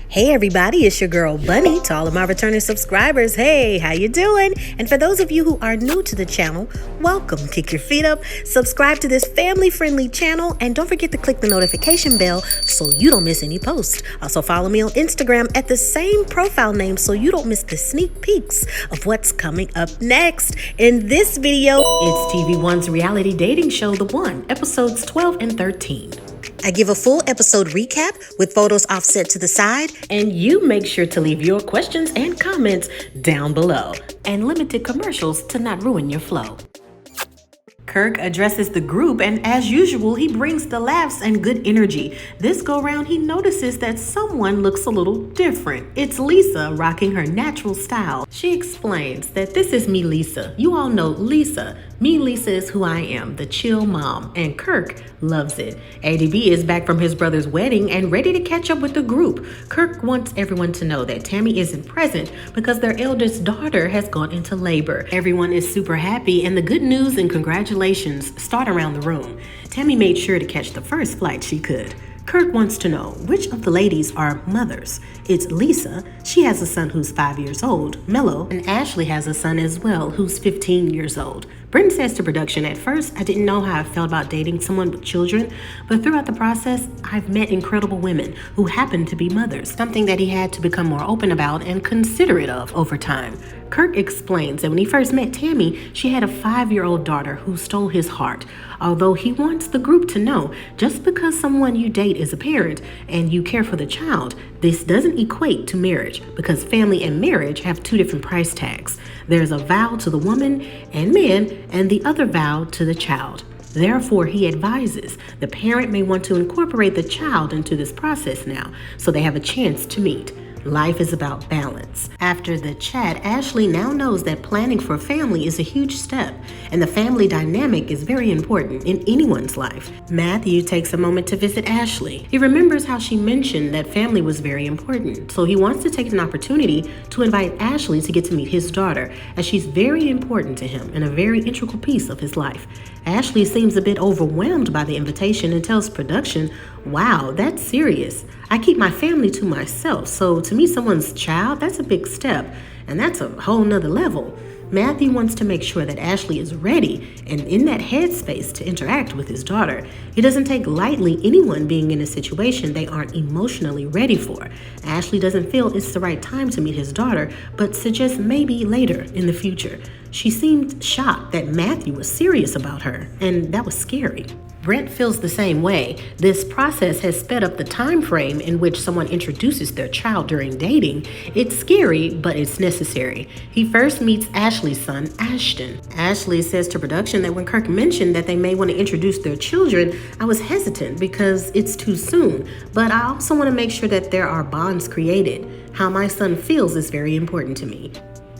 Hey everybody, it's your girl Bunny. To all of my returning subscribers, hey, how you doing? And for those of you who are new to the channel, welcome. Kick your feet up, subscribe to this family-friendly channel, and don't forget to click the notification bell so you don't miss any posts. Also follow me on Instagram at the same profile name so you don't miss the sneak peeks of what's coming up next. In this video, it's TV1's reality dating show, The One, episodes 12 and 13. I give a full episode recap with photos offset to the side, and you make sure to leave your questions and comments down below, and limited commercials to not ruin your flow. Kirk addresses the group, and as usual, he brings the laughs and good energy. This go round, he notices that someone looks a little different. It's Lisa, rocking her natural style. She explains that this is me, Lisa. You all know Lisa. Me, Lisa, is who I am, the chill mom, and Kirk loves it. ADB is back from his brother's wedding and ready to catch up with the group. Kirk wants everyone to know that Tammy isn't present because their eldest daughter has gone into labor. Everyone is super happy, and the good news and congratulations start around the room. Tammy made sure to catch the first flight she could. Kirk wants to know which of the ladies are mothers. It's Lisa. She has a son who's 5 years old, Mello, and Ashley has a son as well who's 15 years old. Brent says to production, at first, I didn't know how I felt about dating someone with children, but throughout the process, I've met incredible women who happen to be mothers, something that he had to become more open about and considerate of over time. Kirk explains that when he first met Tammy, she had a 5-year-old daughter who stole his heart. Although he wants the group to know, just because someone you date is a parent and you care for the child, this doesn't equate to marriage, because family and marriage have two different price tags. There's a vow to the woman and man, and the other vow to the child. Therefore, he advises the parent may want to incorporate the child into this process now, so they have a chance to meet. Life is about balance. After the chat, Ashley now knows that planning for a family is a huge step, and the family dynamic is very important in anyone's life. Matthew takes a moment to visit Ashley. He remembers how she mentioned that family was very important, so he wants to take an opportunity to invite Ashley to get to meet his daughter, as she's very important to him and a very integral piece of his life. Ashley seems a bit overwhelmed by the invitation and tells production, wow, that's serious. I keep my family to myself, so to meet someone's child, that's a big step, and that's a whole nother level. Matthew wants to make sure that Ashley is ready and in that headspace to interact with his daughter. He doesn't take lightly anyone being in a situation they aren't emotionally ready for. Ashley doesn't feel it's the right time to meet his daughter, but suggests maybe later in the future. She seemed shocked that Matthew was serious about her, and that was scary. Brent feels the same way. This process has sped up the time frame in which someone introduces their child during dating. It's scary, but it's necessary. He first meets Ashley's son, Ashton. Ashley says to production that when Kirk mentioned that they may want to introduce their children, I was hesitant because it's too soon, but I also want to make sure that there are bonds created. How my son feels is very important to me.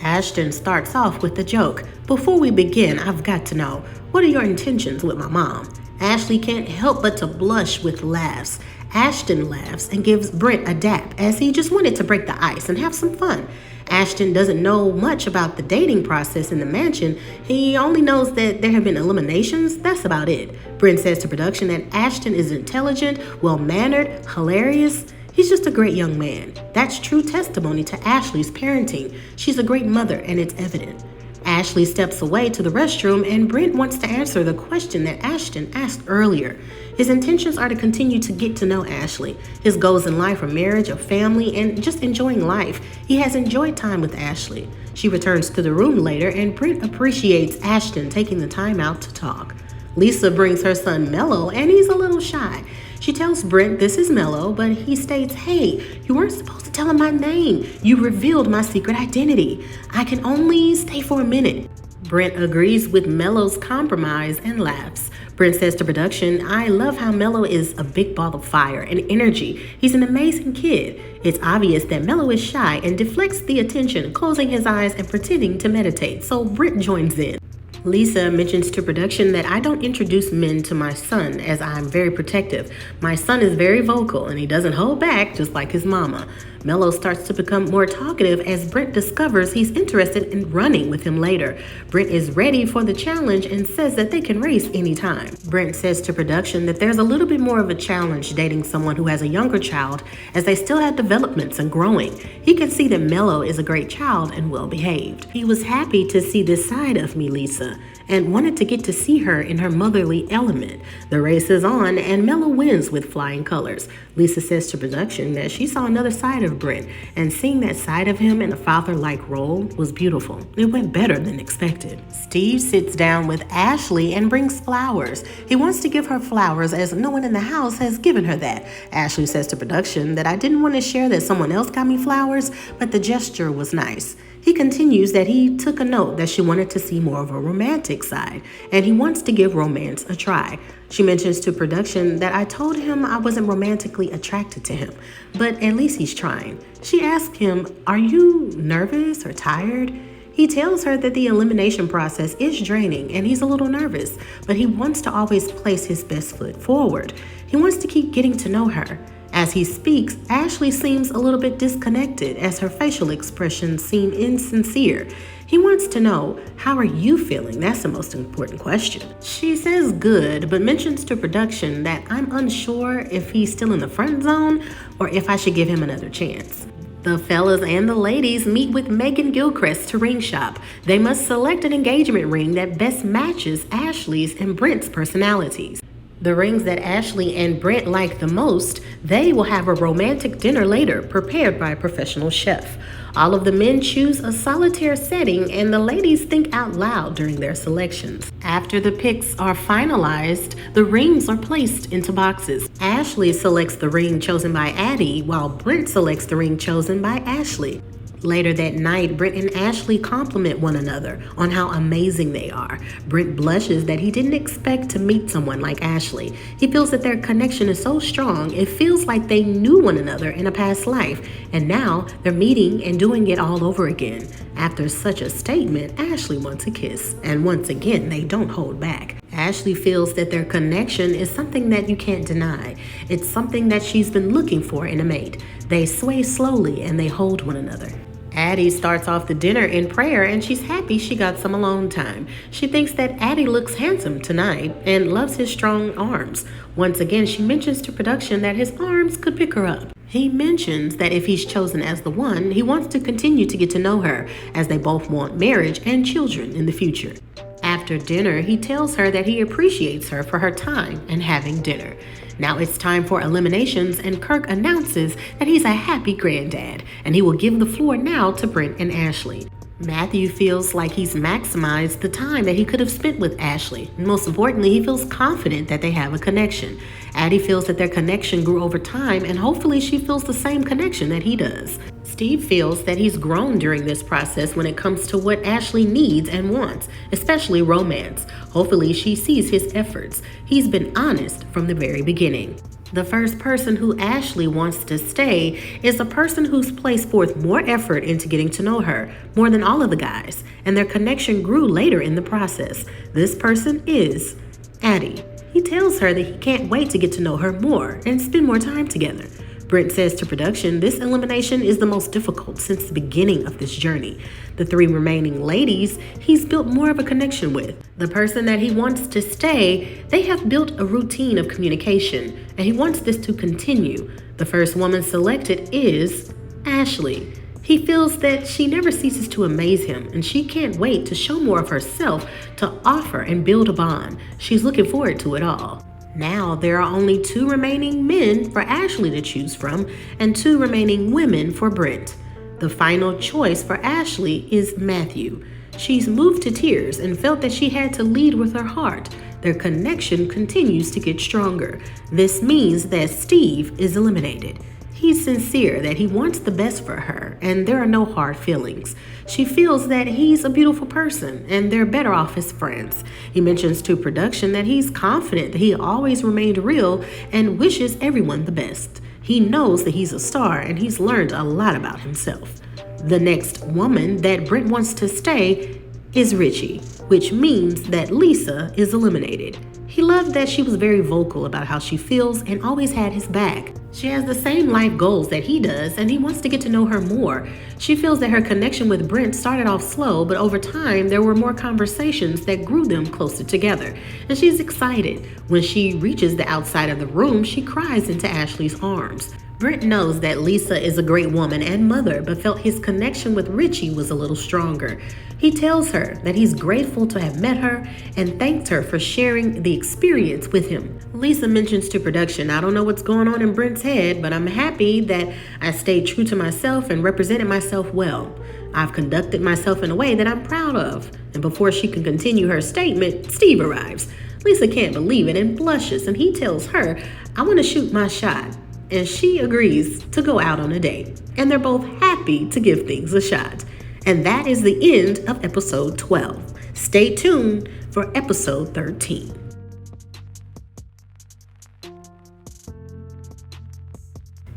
Ashton starts off with a joke. Before we begin, I've got to know, what are your intentions with my mom? Ashley can't help but to blush with laughs. Ashton laughs and gives Brent a dap as he just wanted to break the ice and have some fun. Ashton doesn't know much about the dating process in the mansion. He only knows that there have been eliminations. That's about it. Brent says to production that Ashton is intelligent, well-mannered, hilarious. He's just a great young man. That's true testimony to Ashley's parenting. She's a great mother, and it's evident. Ashley steps away to the restroom, and Brent wants to answer the question that Ashton asked earlier. His intentions are to continue to get to know Ashley. His goals in life are marriage, a family, and just enjoying life. He has enjoyed time with Ashley. She returns to the room later, and Brent appreciates Ashton taking the time out to talk. Lisa brings her son Mello, and he's a little shy. She tells Brent this is Mello, but he states, hey, you weren't supposed to tell him my name. You revealed my secret identity. I can only stay for a minute. Brent agrees with Mello's compromise and laughs. Brent says to production, I love how Mello is a big ball of fire and energy. He's an amazing kid. It's obvious that Mello is shy and deflects the attention, closing his eyes and pretending to meditate, so Brent joins in. Lisa mentions to production that I don't introduce men to my son as I'm very protective. My son is very vocal and he doesn't hold back just like his mama. Mello starts to become more talkative as Brent discovers he's interested in running with him later. Brent is ready for the challenge and says that they can race anytime. Brent says to production that there's a little bit more of a challenge dating someone who has a younger child, as they still have developments and growing. He can see that Mello is a great child and well behaved. He was happy to see this side of me, Lisa, and wanted to get to see her in her motherly element. The race is on, and Mello wins with flying colors. Lisa says to production that she saw another side of Brent, and seeing that side of him in a father-like role was beautiful. It went better than expected. Steve sits down with Ashley and brings flowers. He wants to give her flowers as no one in the house has given her that. Ashley says to production that I didn't want to share that someone else got me flowers, but the gesture was nice. He continues that he took a note that she wanted to see more of a romantic side, and he wants to give romance a try. She mentions to production that I told him I wasn't romantically attracted to him, but at least he's trying. She asks him, are you nervous or tired? He tells her that the elimination process is draining and he's a little nervous, but he wants to always place his best foot forward. He wants to keep getting to know her. As he speaks, Ashley seems a little bit disconnected as her facial expressions seem insincere. He wants to know, how are you feeling? That's the most important question. She says good, but mentions to production that I'm unsure if he's still in the friend zone or if I should give him another chance. The fellas and the ladies meet with Megan Gilchrist to ring shop. They must select an engagement ring that best matches Ashley's and Brent's personalities. The rings that Ashley and Brent like the most, they will have a romantic dinner later, prepared by a professional chef. All of the men choose a solitaire setting, and the ladies think out loud during their selections. After the picks are finalized, the rings are placed into boxes. Ashley selects the ring chosen by Addie, while Brent selects the ring chosen by Ashley. Later that night, Brent and Ashley compliment one another on how amazing they are. Brent blushes that he didn't expect to meet someone like Ashley. He feels that their connection is so strong, it feels like they knew one another in a past life, and now they're meeting and doing it all over again. After such a statement, Ashley wants a kiss, and once again, they don't hold back. Ashley feels that their connection is something that you can't deny. It's something that she's been looking for in a mate. They sway slowly and they hold one another. Addie starts off the dinner in prayer, and she's happy she got some alone time. She thinks that Addie looks handsome tonight and loves his strong arms. Once again, she mentions to production that his arms could pick her up. He mentions that if he's chosen as the one, he wants to continue to get to know her, as they both want marriage and children in the future. After dinner, he tells her that he appreciates her for her time and having dinner. Now it's time for eliminations, and Kirk announces that he's a happy granddad, and he will give the floor now to Brent and Ashley. Matthew feels like he's maximized the time that he could have spent with Ashley. Most importantly, he feels confident that they have a connection. Addie feels that their connection grew over time, and hopefully she feels the same connection that he does. Steve feels that he's grown during this process when it comes to what Ashley needs and wants, especially romance. Hopefully she sees his efforts. He's been honest from the very beginning. The first person who Ashley wants to stay is a person who's placed forth more effort into getting to know her, more than all of the guys, and their connection grew later in the process. This person is Addie. He tells her that he can't wait to get to know her more and spend more time together. Brent says to production, this elimination is the most difficult since the beginning of this journey. The three remaining ladies he's built more of a connection with. The person that he wants to stay, they have built a routine of communication, and he wants this to continue. The first woman selected is Ashley. He feels that she never ceases to amaze him, and she can't wait to show more of herself, to offer and build a bond. She's looking forward to it all. Now there are only 2 remaining men for Ashley to choose from, and 2 remaining women for Brent. The final choice for Ashley is Matthew. She's moved to tears and felt that she had to lead with her heart. Their connection continues to get stronger. This means that Steve is eliminated. He's sincere that he wants the best for her, and there are no hard feelings. She feels that he's a beautiful person, and they're better off as friends. He mentions to production that he's confident that he always remained real and wishes everyone the best. He knows that he's a star, and he's learned a lot about himself. The next woman that Brent wants to stay is Richie, which means that Lisa is eliminated. He loved that she was very vocal about how she feels and always had his back. She has the same life goals that he does, and he wants to get to know her more. She feels that her connection with Brent started off slow, but over time, there were more conversations that grew them closer together. And she's excited. When she reaches the outside of the room, she cries into Ashley's arms. Brent knows that Lisa is a great woman and mother, but felt his connection with Richie was a little stronger. He tells her that he's grateful to have met her and thanks her for sharing the experience with him. Lisa mentions to production, "I don't know what's going on in Brent's head, but I'm happy that I stayed true to myself and represented myself well. I've conducted myself in a way that I'm proud of." And before she can continue her statement, Steve arrives. Lisa can't believe it and blushes, and he tells her, "I want to shoot my shot." And she agrees to go out on a date. And they're both happy to give things a shot. And that is the end of episode 12. Stay tuned for episode 13.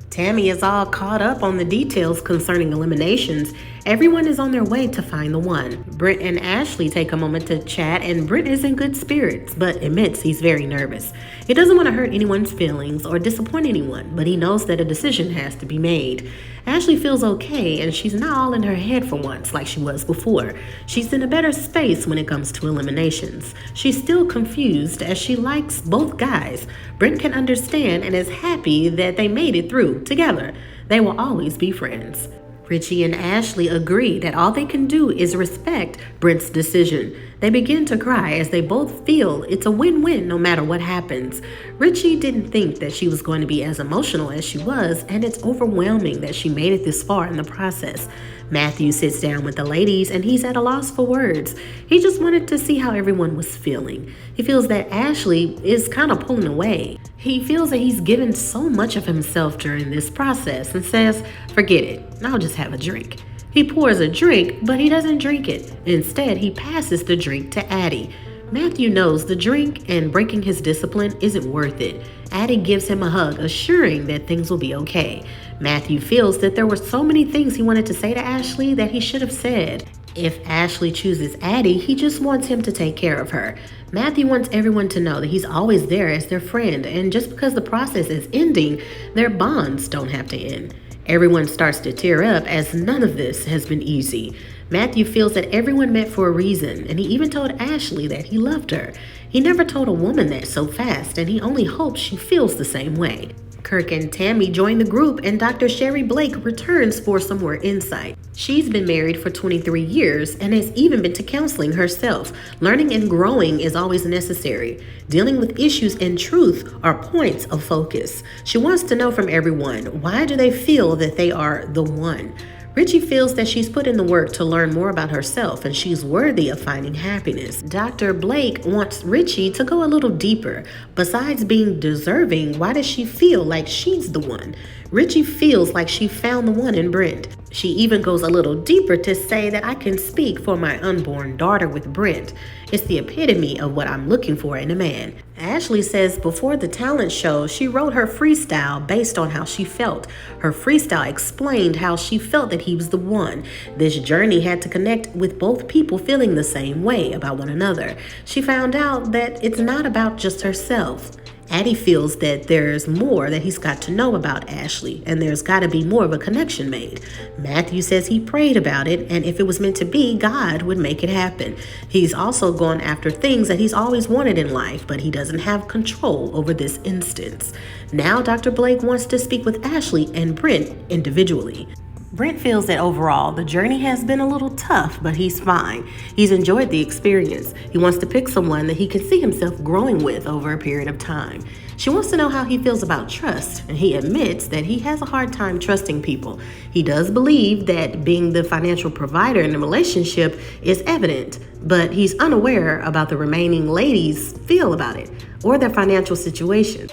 Tammy is all caught up on the details concerning eliminations. Everyone is on their way to find the one. Brent and Ashley take a moment to chat, and Brent is in good spirits, but admits he's very nervous. He doesn't want to hurt anyone's feelings or disappoint anyone, but he knows that a decision has to be made. Ashley feels okay, and she's not all in her head for once like she was before. She's in a better space when it comes to eliminations. She's still confused as she likes both guys. Brent can understand and is happy that they made it through together. They will always be friends. Richie and Ashley agree that all they can do is respect Brent's decision. They begin to cry as they both feel it's a win-win no matter what happens. Richie didn't think that she was going to be as emotional as she was, and it's overwhelming that she made it this far in the process. Matthew sits down with the ladies and he's at a loss for words. He just wanted to see how everyone was feeling. He feels that Ashley is kind of pulling away. He feels that he's given so much of himself during this process and says, "Forget it, I'll just have a drink." He pours a drink, but he doesn't drink it. Instead, he passes the drink to Addie. Matthew knows the drink and breaking his discipline isn't worth it. Addie gives him a hug, assuring that things will be okay. Matthew feels that there were so many things he wanted to say to Ashley that he should have said. If Ashley chooses Addie, he just wants him to take care of her. Matthew wants everyone to know that he's always there as their friend, and just because the process is ending, their bonds don't have to end. Everyone starts to tear up as none of this has been easy. Matthew feels that everyone met for a reason, and he even told Ashley that he loved her. He never told a woman that so fast, and he only hopes she feels the same way. Kirk and Tammy join the group, and Dr. Sherry Blake returns for some more insight. She's been married for 23 years and has even been to counseling herself. Learning and growing is always necessary. Dealing with issues and truth are points of focus. She wants to know from everyone, why do they feel that they are the one? Richie feels that she's put in the work to learn more about herself and she's worthy of finding happiness. Dr. Blake wants Richie to go a little deeper. Besides being deserving, why does she feel like she's the one? Richie feels like she found the one in Brent. She even goes a little deeper to say that I can speak for my unborn daughter with Brent. It's the epitome of what I'm looking for in a man. Ashley says before the talent show, she wrote her freestyle based on how she felt. Her freestyle explained how she felt that he was the one. This journey had to connect with both people feeling the same way about one another. She found out that it's not about just herself. Addie feels that there's more that he's got to know about Ashley, and there's got to be more of a connection made. Matthew says he prayed about it, and if it was meant to be, God would make it happen. He's also gone after things that he's always wanted in life, but he doesn't have control over this instance. Now Dr. Blake wants to speak with Ashley and Brent individually. Brent feels that overall, the journey has been a little tough, but he's fine. He's enjoyed the experience. He wants to pick someone that he can see himself growing with over a period of time. She wants to know how he feels about trust, and he admits that he has a hard time trusting people. He does believe that being the financial provider in the relationship is evident, but he's unaware about the remaining ladies' feel about it or their financial situation.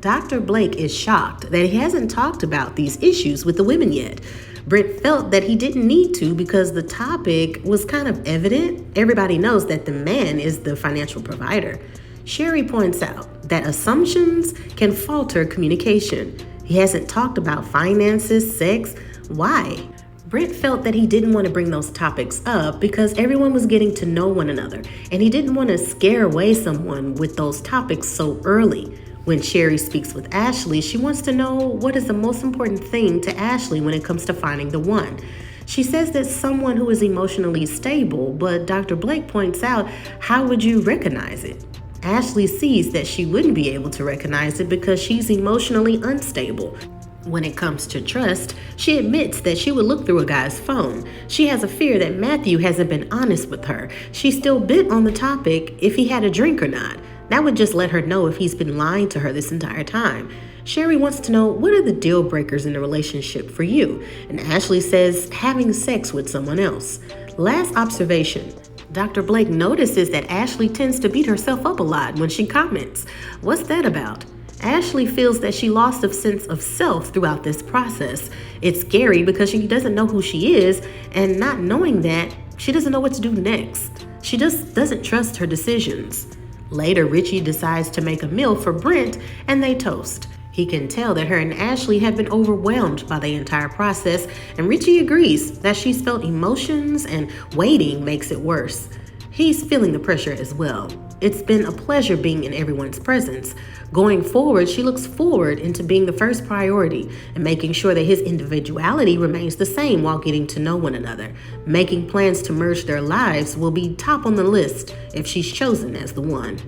Dr. Blake is shocked that he hasn't talked about these issues with the women yet. Brent felt that he didn't need to because the topic was kind of evident. Everybody knows that the man is the financial provider. Sherry points out that assumptions can falter communication. He hasn't talked about finances, sex. Why? Brent felt that he didn't want to bring those topics up because everyone was getting to know one another, and he didn't want to scare away someone with those topics so early. When Sherry speaks with Ashley, she wants to know what is the most important thing to Ashley when it comes to finding the one. She says that someone who is emotionally stable, but Dr. Blake points out, how would you recognize it? Ashley sees that she wouldn't be able to recognize it because she's emotionally unstable. When it comes to trust, she admits that she would look through a guy's phone. She has a fear that Matthew hasn't been honest with her. She's still bent on the topic if he had a drink or not. That would just let her know if he's been lying to her this entire time. Sherry wants to know, what are the deal breakers in a relationship for you? And Ashley says, having sex with someone else. Last observation. Dr. Blake notices that Ashley tends to beat herself up a lot when she comments. What's that about? Ashley feels that she lost a sense of self throughout this process. It's scary because she doesn't know who she is, and not knowing that, she doesn't know what to do next. She just doesn't trust her decisions. Later, Richie decides to make a meal for Brent, and they toast. He can tell that her and Ashley have been overwhelmed by the entire process, and Richie agrees that she's felt emotions and waiting makes it worse. He's feeling the pressure as well. It's been a pleasure being in everyone's presence. Going forward, she looks forward into being the first priority and making sure that his individuality remains the same while getting to know one another. Making plans to merge their lives will be top on the list if she's chosen as the one.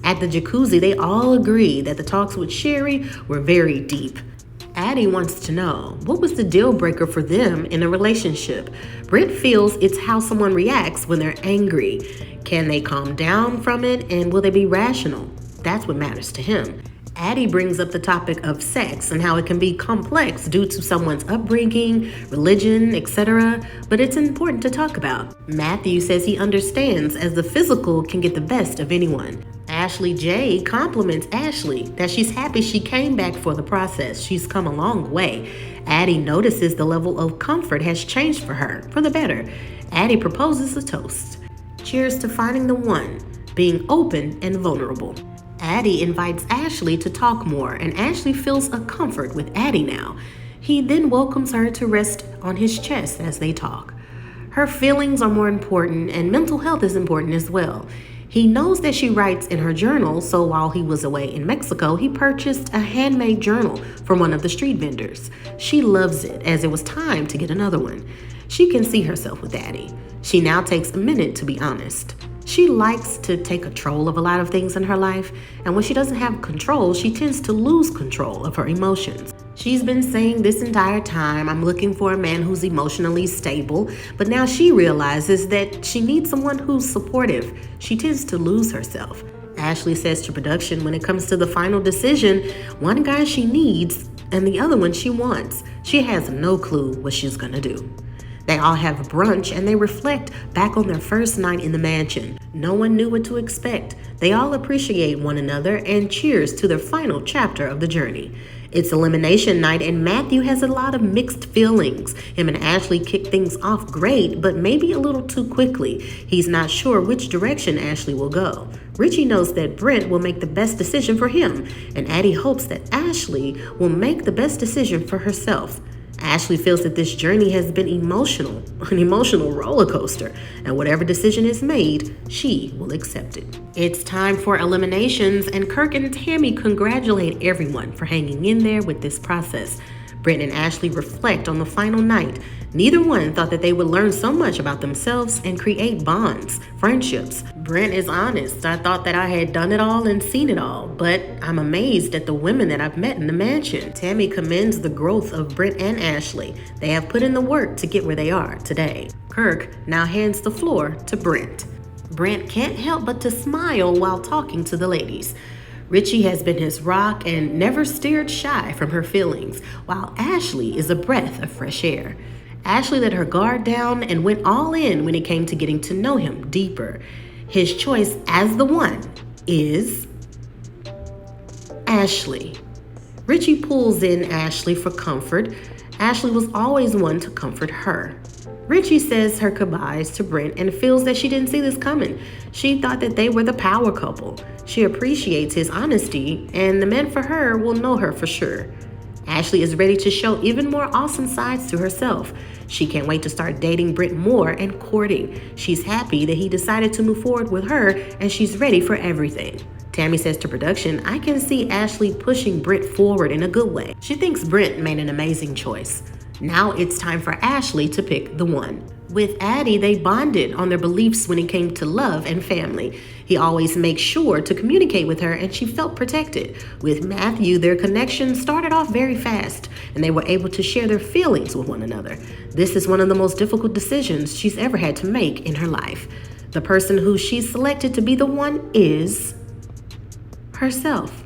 At the jacuzzi, they all agree that the talks with Sherry were very deep. Addie wants to know, what was the deal breaker for them in a relationship? Brent feels it's how someone reacts when they're angry. Can they calm down from it, and will they be rational? That's what matters to him. Addie brings up the topic of sex and how it can be complex due to someone's upbringing, religion, etc., but it's important to talk about. Matthew says he understands as the physical can get the best of anyone. Ashley J compliments Ashley that she's happy she came back for the process. She's come a long way. Addie notices the level of comfort has changed for her, for the better. Addie proposes a toast. Cheers to finding the one, being open and vulnerable. Addie invites Ashley to talk more, and Ashley feels a comfort with Addie now. He then welcomes her to rest on his chest as they talk. Her feelings are more important, and mental health is important as well. He knows that she writes in her journal, so while he was away in Mexico, he purchased a handmade journal from one of the street vendors. She loves it, as it was time to get another one. She can see herself with Addie. She now takes a minute to be honest. She likes to take control of a lot of things in her life, and when she doesn't have control, she tends to lose control of her emotions. She's been saying this entire time, I'm looking for a man who's emotionally stable, but now she realizes that she needs someone who's supportive. She tends to lose herself. Ashley says to production, when it comes to the final decision, one guy she needs and the other one she wants. She has no clue what she's gonna do. They all have brunch and they reflect back on their first night in the mansion. No one knew what to expect. They all appreciate one another and cheers to their final chapter of the journey. It's elimination night and Matthew has a lot of mixed feelings. Him and Ashley kick things off great, but maybe a little too quickly. He's not sure which direction Ashley will go. Richie knows that Brent will make the best decision for him, and Addie hopes that Ashley will make the best decision for herself. Ashley feels that this journey has been an emotional roller coaster, and whatever decision is made, she will accept it. It's time for eliminations, and Kirk and Tammy congratulate everyone for hanging in there with this process. Brent and Ashley reflect on the final night. Neither one thought that they would learn so much about themselves and create bonds, friendships. Brent is honest. I thought that I had done it all and seen it all, but I'm amazed at the women that I've met in the mansion. Tammy commends the growth of Brent and Ashley. They have put in the work to get where they are today. Kirk now hands the floor to Brent. Brent can't help but to smile while talking to the ladies. Richie has been his rock and never steered shy from her feelings, while Ashley is a breath of fresh air. Ashley let her guard down and went all in when it came to getting to know him deeper. His choice as the one is Ashley. Richie pulls in Ashley for comfort. Ashley was always one to comfort her. Richie says her goodbyes to Brent and feels that she didn't see this coming. She thought that they were the power couple. She appreciates his honesty, and the man for her will know her for sure. Ashley is ready to show even more awesome sides to herself. She can't wait to start dating Brent more and courting. She's happy that he decided to move forward with her, and she's ready for everything. Tammy says to production, I can see Ashley pushing Brent forward in a good way. She thinks Brent made an amazing choice. Now it's time for Ashley to pick the one. With Addie, they bonded on their beliefs when it came to love and family. He always makes sure to communicate with her and she felt protected. With Matthew, their connection started off very fast and they were able to share their feelings with one another. This is one of the most difficult decisions she's ever had to make in her life. The person who she's selected to be the one is herself.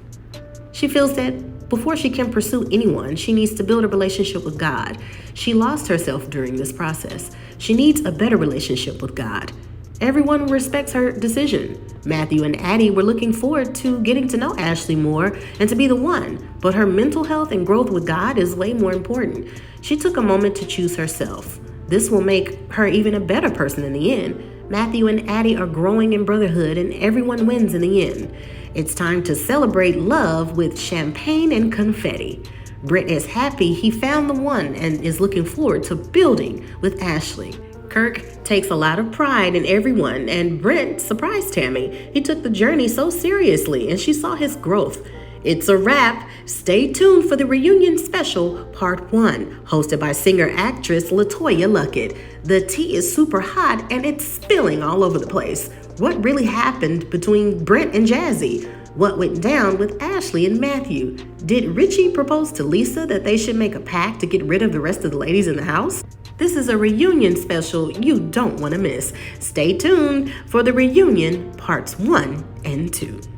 She feels that before she can pursue anyone, she needs to build a relationship with God. She lost herself during this process. She needs a better relationship with God. Everyone respects her decision. Matthew and Addie were looking forward to getting to know Ashley more and to be the one, but her mental health and growth with God is way more important. She took a moment to choose herself. This will make her even a better person in the end. Matthew and Addie are growing in brotherhood and everyone wins in the end. It's time to celebrate love with champagne and confetti. Brent is happy he found the one and is looking forward to building with Ashley. Kirk takes a lot of pride in everyone, and Brent surprised Tammy. He took the journey so seriously, and she saw his growth. It's a wrap. Stay tuned for the reunion special, part 1, hosted by singer-actress LaToya Luckett. The tea is super hot, and it's spilling all over the place. What really happened between Brent and Jazzy? What went down with Ashley and Matthew? Did Richie propose to Lisa that they should make a pact to get rid of the rest of the ladies in the house? This is a reunion special you don't want to miss. Stay tuned for the reunion parts 1 and 2.